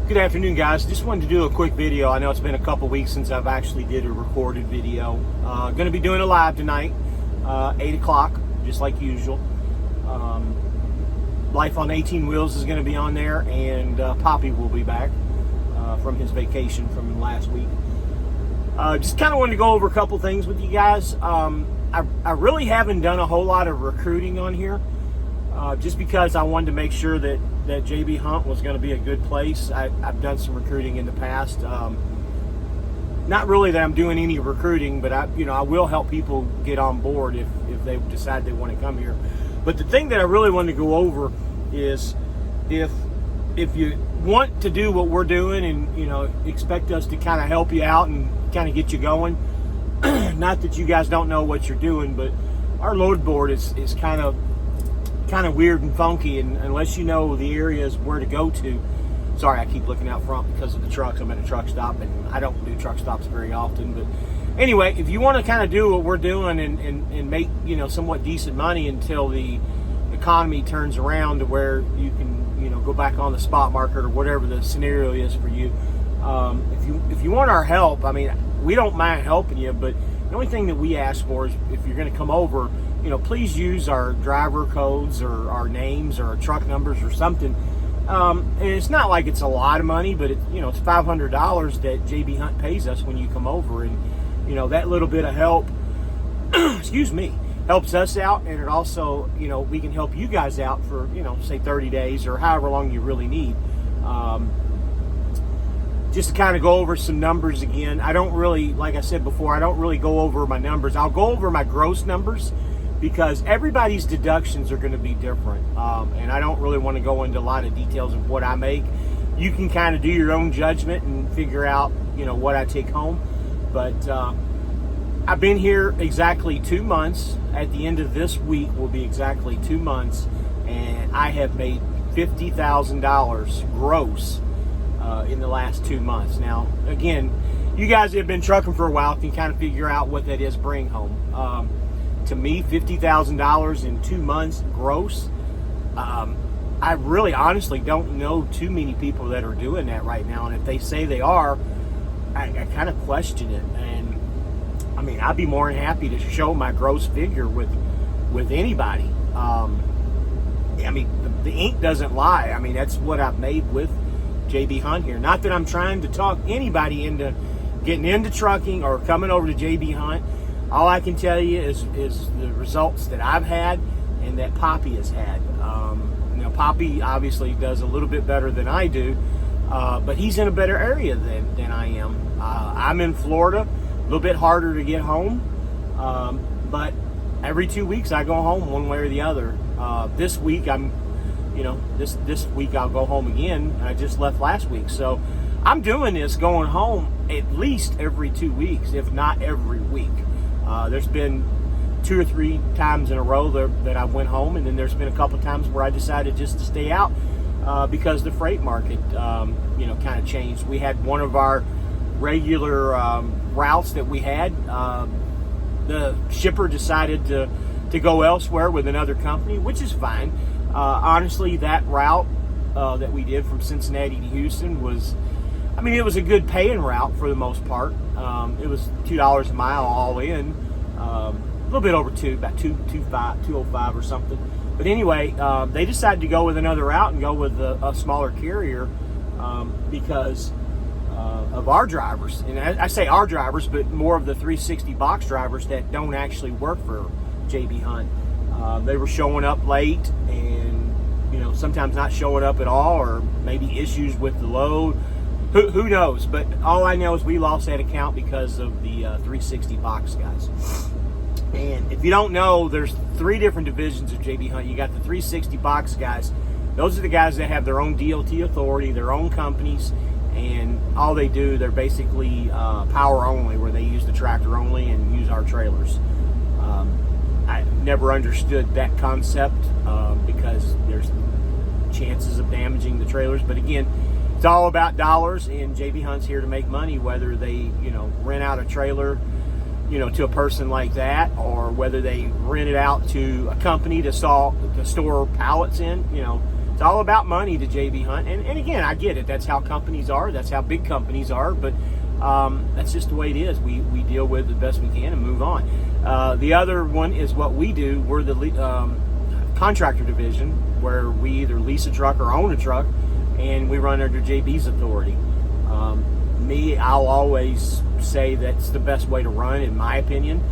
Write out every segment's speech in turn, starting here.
Good afternoon, guys. Just wanted to do a quick video. I know it's been a couple weeks since I've actually did a recorded video. Going to be doing it live tonight, 8 o'clock, just like usual. Life on 18 Wheels is going to be on there, and Poppy will be back from his vacation from last week. Just kind of wanted to go over a couple things with you guys. I really haven't done a whole lot of recruiting on here, just because I wanted to make sure that JB Hunt was going to be a good place. I've done some recruiting in the past. Not really that I'm doing any recruiting, but I will help people get on board if they decide they want to come here. But the thing that I really wanted to go over is if you want to do what we're doing and expect us to kind of help you out and kind of get you going. Not that you guys don't know what you're doing, but our load board is kind of weird and funky, and unless you know the areas where to go to. Sorry, I keep looking out front because of the trucks. I'm at a truck stop, and I don't do truck stops very often. But anyway, if you want to kind of do what we're doing and make somewhat decent money until the economy turns around to where you can go back on the spot market or whatever the scenario is for you, if you want our help, I mean, we don't mind helping you, but the only thing that we ask for is if you're going to come over, please use our driver codes or our names or our truck numbers or something. And it's not like it's a lot of money, but it's $500 that JB Hunt pays us when you come over, and that little bit of help, excuse me, helps us out, and it also we can help you guys out for say 30 days or however long you really need. Just to kind of go over some numbers again. I don't really, like I said before, I don't really go over my numbers. I'll go over my gross numbers because everybody's deductions are going to be different. And I don't really want to go into a lot of details of what I make. You can kind of do your own judgment and figure out, what I take home. But I've been here exactly 2 months. At the end of this week will be exactly 2 months. And I have made $50,000 gross in the last 2 months. Now, again, you guys that have been trucking for a while can kind of figure out what that is bring home. To me, $50,000 in 2 months gross. I really honestly don't know too many people that are doing that right now. And if they say they are, I kind of question it. And I mean, I'd be more than happy to show my gross figure with anybody. I mean, the ink doesn't lie. I mean, that's what I've made with JB Hunt here. Not that I'm trying to talk anybody into getting into trucking or coming over to JB Hunt. All I can tell you is the results that I've had and that Poppy has had. Poppy obviously does a little bit better than I do, but he's in a better area than I am. I'm in Florida, a little bit harder to get home, but every 2 weeks I go home one way or the other. This week this week I'll go home again. I just left last week, so I'm doing this going home at least every 2 weeks, if not every week. There's been 2 or 3 times in a row that I went home, and then there's been a couple times where I decided just to stay out because the freight market, kind of changed. We had one of our regular routes that we had. The shipper decided to go elsewhere with another company, which is fine. Honestly, that route that we did from Cincinnati to Houston it was a good paying route for the most part. It was $2 a mile all in, a little bit over about $2.05 or something. But anyway, they decided to go with another route and go with a smaller carrier because of our drivers. And I say our drivers, but more of the 360 box drivers that don't actually work for JB Hunt. They were showing up late and sometimes not showing up at all, or maybe issues with the load. Who knows? But all I know is we lost that account because of the 360 box guys. And if you don't know, there's 3 different divisions of JB Hunt. You got the 360 box guys. Those are the guys that have their own DOT authority, their own companies, and all they do, they're basically power only, where they use the tractor only and use our trailers. I never understood that concept because there's chances of damaging the trailers. But again, it's all about dollars, and JB Hunt's here to make money, whether they, rent out a trailer, to a person like that, or whether they rent it out to a company to store pallets in. It's all about money to JB Hunt. And again, I get it. That's how companies are. That's how big companies are. But that's just the way it is. We deal with it the best we can and move on. The other one is what we do. We're the contractor division, where we either lease a truck or own a truck, and we run under JB's authority. I'll always say that's the best way to run, in my opinion.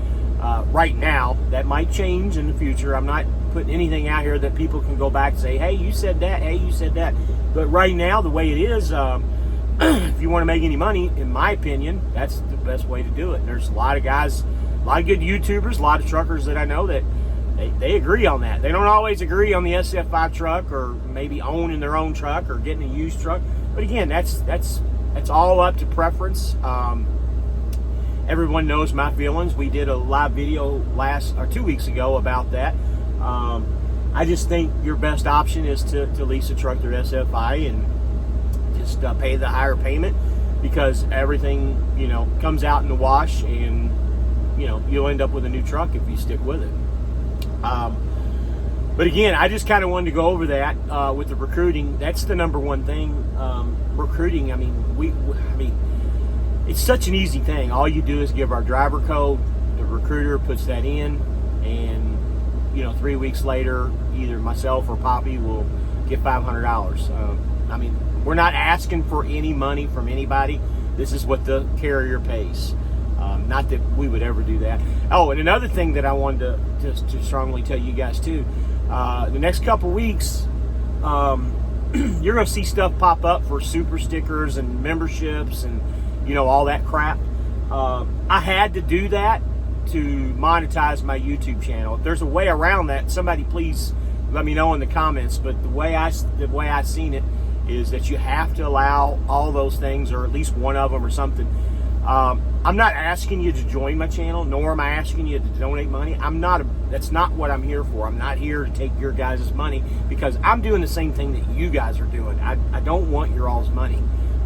Right now, that might change in the future. I'm not putting anything out here that people can go back and say, hey, you said that, hey, you said that. But right now, the way it is, if you want to make any money, in my opinion, that's the best way to do it. And there's a lot of guys, a lot of good YouTubers, a lot of truckers that I know that they agree on that. They don't always agree on the SFI truck, or maybe owning their own truck or getting a used truck. But again, that's all up to preference. Everyone knows my feelings. We did a live video 2 weeks ago about that. I just think your best option is to lease a truck through SFI and just pay the higher payment, because everything, comes out in the wash, and you'll end up with a new truck if you stick with it. But again, I just kind of wanted to go over that with the recruiting. That's the number one thing. Recruiting. I mean, it's such an easy thing. All you do is give our driver code. The recruiter puts that in, and 3 weeks later, either myself or Poppy will get $500. I mean, we're not asking for any money from anybody. This is what the carrier pays. Not that we would ever do that. Oh, and another thing that I wanted to strongly tell you guys too, the next couple weeks, you're going to see stuff pop up for super stickers and memberships and all that crap. I had to do that to monetize my YouTube channel. If there's a way around that, somebody please let me know in the comments. But the way I seen it is that you have to allow all those things, or at least one of them or something. I'm not asking you to join my channel, nor am I asking you to donate money. That's not what I'm here for. I'm not here to take your guys' money, because I'm doing the same thing that you guys are doing. I don't want your all's money.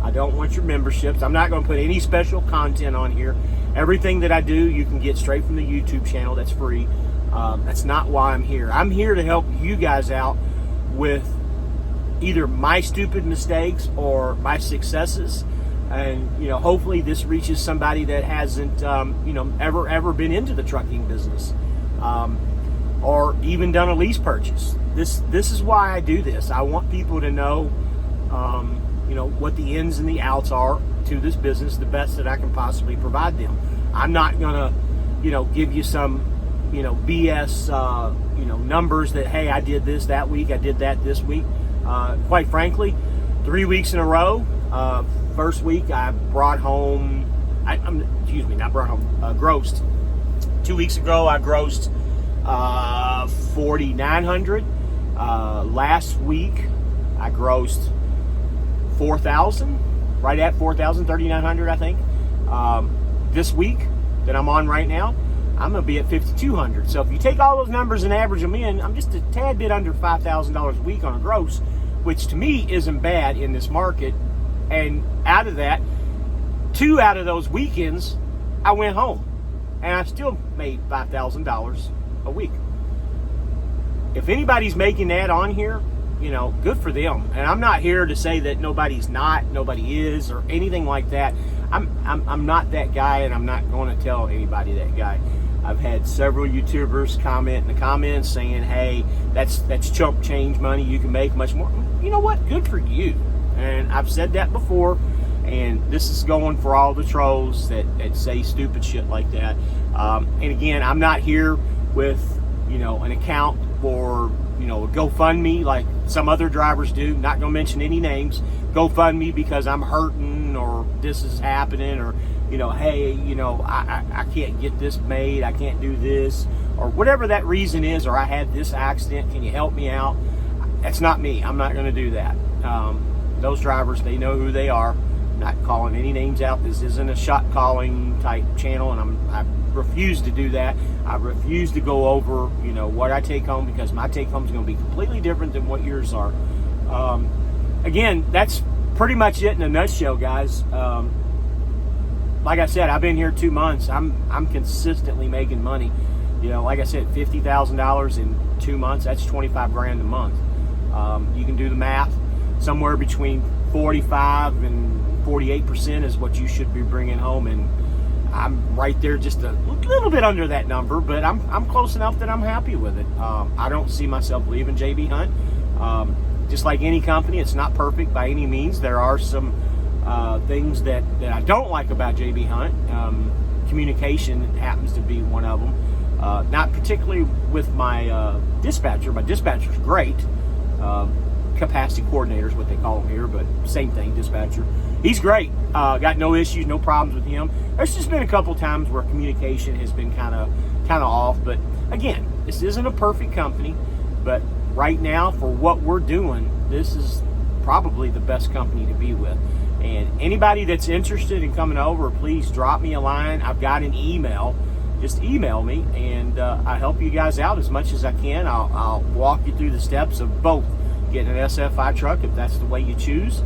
I don't want your memberships. I'm not going to put any special content on here. Everything that I do, you can get straight from the YouTube channel. That's free. That's not why I'm here. I'm here to help you guys out with either my stupid mistakes or my successes. And, hopefully this reaches somebody that hasn't, ever been into the trucking business, or even done a lease purchase. This is why I do this. I want people to know, what the ins and the outs are to this business, the best that I can possibly provide them. I'm not gonna, give you some, BS, numbers that, hey, I did this that week, I did that this week. Quite frankly, 3 weeks in a row. First week I brought home, grossed. 2 weeks ago I grossed $4,900. Last week I grossed $4,000, right at $4,000, $3,900 I think. This week that I'm on right now, I'm gonna be at $5,200. So if you take all those numbers and average them in, I'm just a tad bit under $5,000 a week on a gross, which to me isn't bad in this market. And out of that, 2 out of those weekends, I went home, and I still made $5,000 a week. If anybody's making that on here, good for them. And I'm not here to say that nobody is, or anything like that. I'm not that guy, and I'm not going to tell anybody that guy. I've had several YouTubers comment in the comments saying, hey, that's chump change money. You can make much more. You know what? Good for you. And I've said that before, and this is going for all the trolls that say stupid shit like that. And again, I'm not here with, an account for, a GoFundMe like some other drivers do. Not going to mention any names. GoFundMe because I'm hurting, or this is happening, or, hey, I can't get this made. I can't do this, or whatever that reason is, or I had this accident. Can you help me out? That's not me. I'm not going to do that. Those drivers, they know who they are. I'm not calling any names out. This isn't a shot calling type channel, and I refuse to do that. I refuse to go over, what I take home, because my take home is going to be completely different than what yours are. Again, that's pretty much it in a nutshell, guys. Like I said, I've been here 2 months. I'm consistently making money. Like I said, $50,000 in 2 months. That's $25,000 a month. You can do the math. Somewhere between 45 and 48% is what you should be bringing home, and I'm right there, just a little bit under that number, but I'm close enough that I'm happy with it. I don't see myself leaving JB Hunt. Just like any company, it's not perfect by any means. There are some things that I don't like about JB Hunt. Communication happens to be one of them. Not particularly with my dispatcher. My dispatcher's great. Capacity coordinator is what they call him here, but same thing, dispatcher. He's great. Got no issues, no problems with him. There's just been a couple times where communication has been kind of off. But again, this isn't a perfect company, but right now for what we're doing, this is probably the best company to be with. And anybody that's interested in coming over, please drop me a line. I've got an email. Just email me, and I help you guys out as much as I can. I'll walk you through the steps of both getting an SFI truck if that's the way you choose,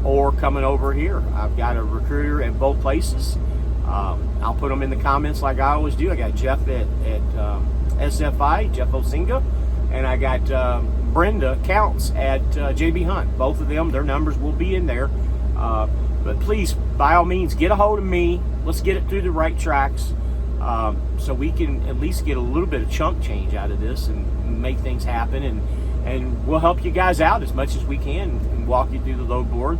or coming over here. I've got a recruiter at both places. I'll put them in the comments like I always do. I got Jeff at SFI, Jeff Osinga, and I got Brenda Counts at JB Hunt. Both of them, their numbers will be in there. But please, by all means, get a hold of me. Let's get it through the right tracks, so we can at least get a little bit of chunk change out of this and make things happen. And we'll help you guys out as much as we can and walk you through the load board.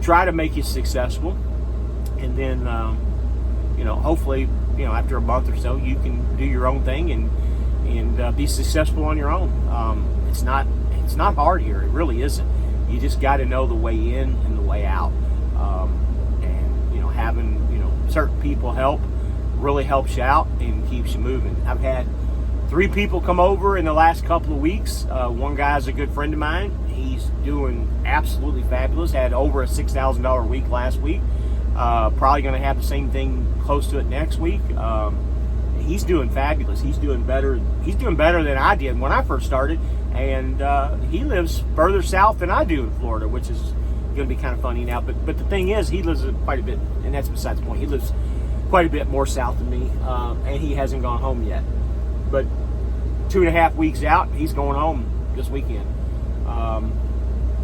Try to make you successful. And then, hopefully, after a month or so, you can do your own thing and be successful on your own. It's not hard here. It really isn't. You just got to know the way in and the way out. And, having, certain people help really helps you out and keeps you moving. I've had 3 people come over in the last couple of weeks. One guy's a good friend of mine. He's doing absolutely fabulous. Had over a $6,000 a week last week. Probably going to have the same thing close to it next week. He's doing fabulous. He's doing better. He's doing better than I did when I first started. And he lives further south than I do in Florida, which is going to be kind of funny now. But the thing is, he lives quite a bit, and that's besides the point. He lives quite a bit more south than me, and he hasn't gone home yet. But 2.5 weeks out, he's going home this weekend.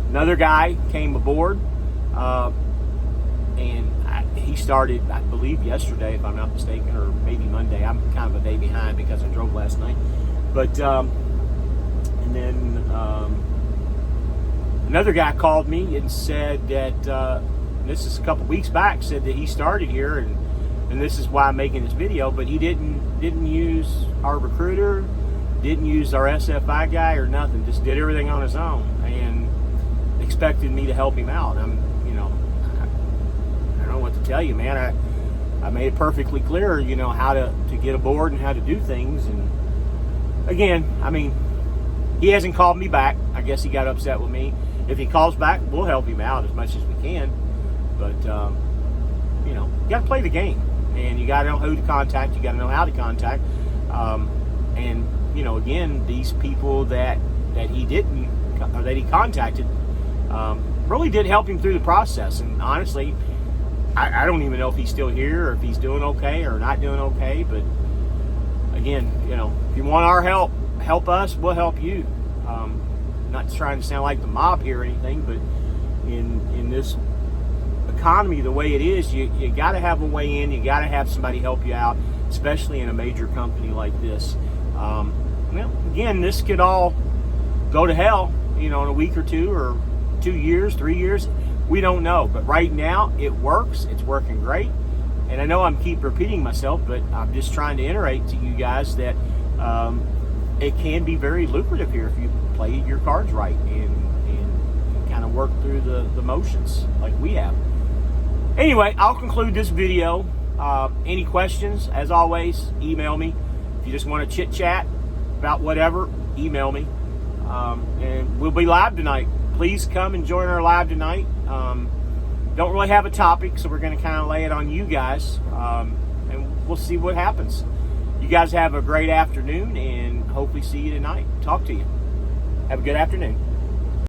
Another guy came aboard, and he started, I believe, yesterday, if I'm not mistaken, or maybe Monday. I'm kind of a day behind because I drove last night. But and then another guy called me and said that this is a couple weeks back. Said that he started here, and this is why I'm making this video. But he didn't use our recruiter, didn't use our SFI guy or nothing. Just did everything on his own and expected me to help him out. I don't know what to tell you, man. I made it perfectly clear, how to get aboard and how to do things. And again, he hasn't called me back. I guess he got upset with me. If he calls back, we'll help him out as much as we can. But you got to play the game, and you got to know who to contact. You got to know how to contact. And again, these people that he contacted really did help him through the process. And honestly, I don't even know if he's still here or if he's doing okay or not doing okay. But again, if you want our help, help us. We'll help you. Not trying to sound like the mob here or anything, but in this economy the way it is, you got to have a way in. You got to have somebody help you out, especially in a major company like this. Again, this could all go to hell, in a week or two, or 2 years, 3 years. We don't know. But right now, it works. It's working great. And I know I'm keep repeating myself, but I'm just trying to iterate to you guys that it can be very lucrative here if you play your cards right and kind of work through the motions like we have. Anyway, I'll conclude this video. Any questions, as always, email me. If you just want to chit-chat about whatever, email me. And we'll be live tonight. Please come and join our live tonight. Don't really have a topic, so we're going to kind of lay it on you guys. And we'll see what happens. You guys have a great afternoon, and hopefully see you tonight. Talk to you. Have a good afternoon.